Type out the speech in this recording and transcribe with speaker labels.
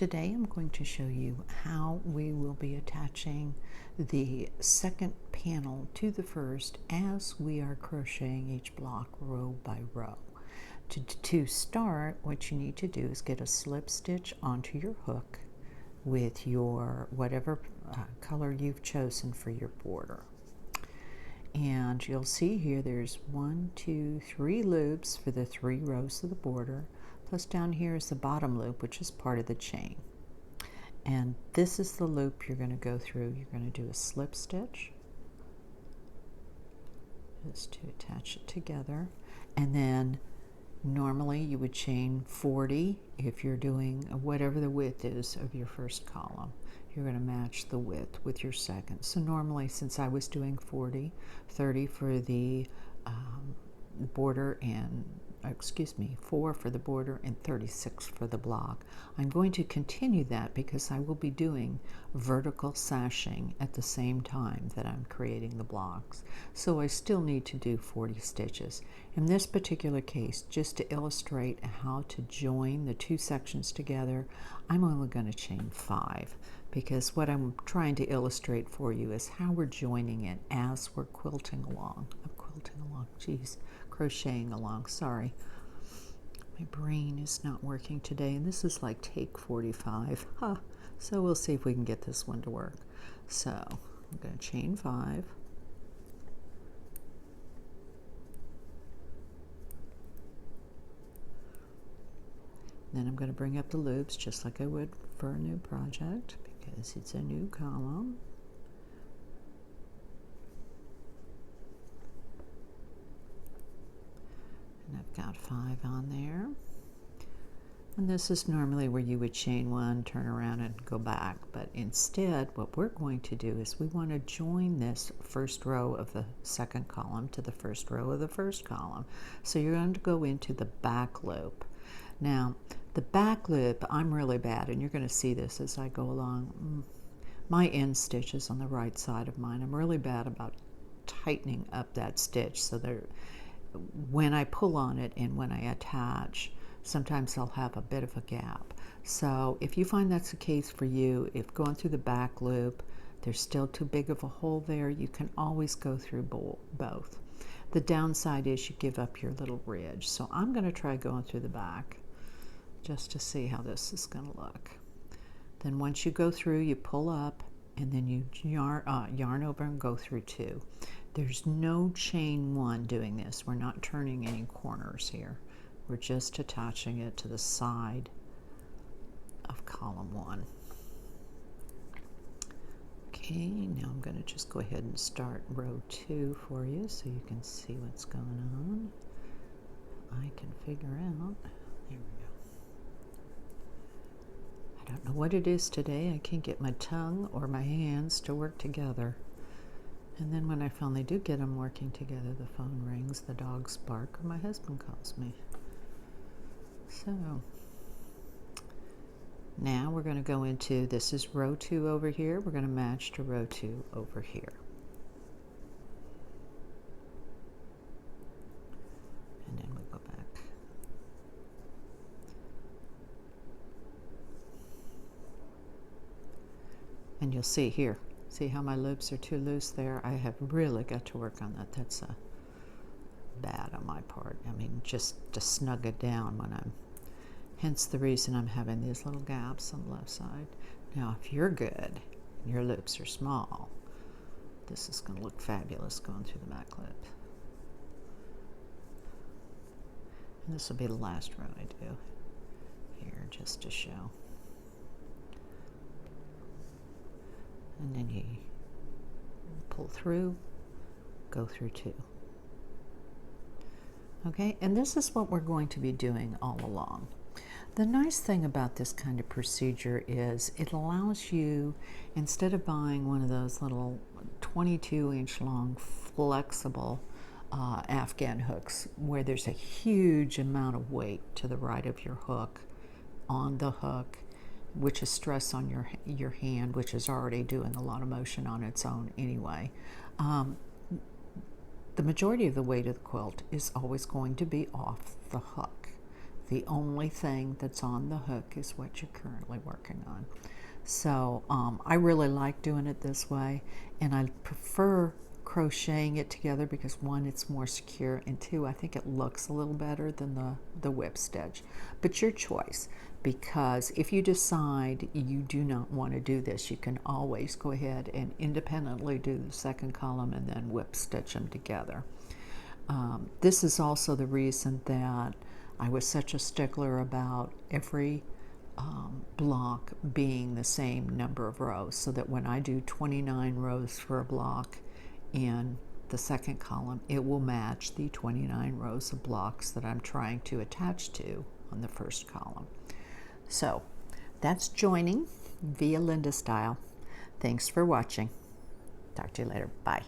Speaker 1: Today I'm going to show you how we will be attaching the second panel to the first as we are crocheting each block row by row. To start, what you need to do is get a slip stitch onto your hook with your whatever color you've chosen for your border. And you'll see here there's 1, 2, 3 loops for the 3 rows of the border. Plus down here is the bottom loop, which is part of the chain. And this is the loop you're going to go through. You're going to do a slip stitch just to attach it together. And then normally you would chain 40 if you're doing whatever the width is of your first column. You're going to match the width with your second. So normally, since I was doing 40, 30 for the border and 4 for the border and 36 for the block. I'm going to continue that because I will be doing vertical sashing at the same time that I'm creating the blocks. So I still need to do 40 stitches. In this particular case, just to illustrate how to join the 2 sections together, I'm only going to chain 5 because what I'm trying to illustrate for you is how we're joining it as we're quilting along. Crocheting along, sorry. My brain is not working today, and this is like take 45. So we'll see if we can get this one to work. So I'm going to chain 5. Then I'm going to bring up the loops just like I would for a new project because it's a new column. And I've got 5 on there. And this is normally where you would chain 1, turn around and go back. But instead, what we're going to do is we want to join this first row of the second column to the first row of the first column. So you're going to go into the back loop. Now, the back loop, I'm really bad, and you're going to see this as I go along. My end stitch is on the right side of mine. I'm really bad about tightening up that stitch so that when I pull on it and when I attach, sometimes I'll have a bit of a gap. So if you find that's the case for you, if going through the back loop, there's still too big of a hole there, you can always go through both. The downside is you give up your little ridge. So I'm going to try going through the back just to see how this is going to look. Then once you go through, you pull up and then you yarn over and go through 2. There's no chain 1 doing this. We're not turning any corners here. We're just attaching it to the side of column 1. Okay, now I'm going to just go ahead and start row 2 for you so you can see what's going on. I can figure out. There we go. I don't know what it is today. I can't get my tongue or my hands to work together. And then when I finally do get them working together, the phone rings, the dogs bark, or my husband calls me. So now we're going to go into, this is row 2 over here. We're going to match to row 2 over here. And then we go back. And you'll see here, see how my loops are too loose there? I have really got to work on that. That's bad on my part. I mean, just to snug it down when I'm, hence the reason I'm having these little gaps on the left side. Now, if you're good and your loops are small, this is going to look fabulous going through the back loop. And this will be the last row I do here just to show. And then you pull through, go through 2. Okay, and this is what we're going to be doing all along. The nice thing about this kind of procedure is it allows you, instead of buying one of those little 22-inch long flexible Afghan hooks where there's a huge amount of weight to the right of your hook on the hook, which is stress on your hand, which is already doing a lot of motion on its own anyway. The majority of the weight of the quilt is always going to be off the hook. The only thing that's on the hook is what you're currently working on. So I really like doing it this way, and I prefer crocheting it together because one, it's more secure, and two, I think it looks a little better than the whip stitch. But your choice, because if you decide you do not want to do this, you can always go ahead and independently do the second column and then whip stitch them together. This is also the reason that I was such a stickler about every block being the same number of rows, so that when I do 29 rows for a block in the second column, it will match the 29 rows of blocks that I'm trying to attach to on the first column. So that's joining via Linda style. Thanks for watching. Talk to you later. Bye.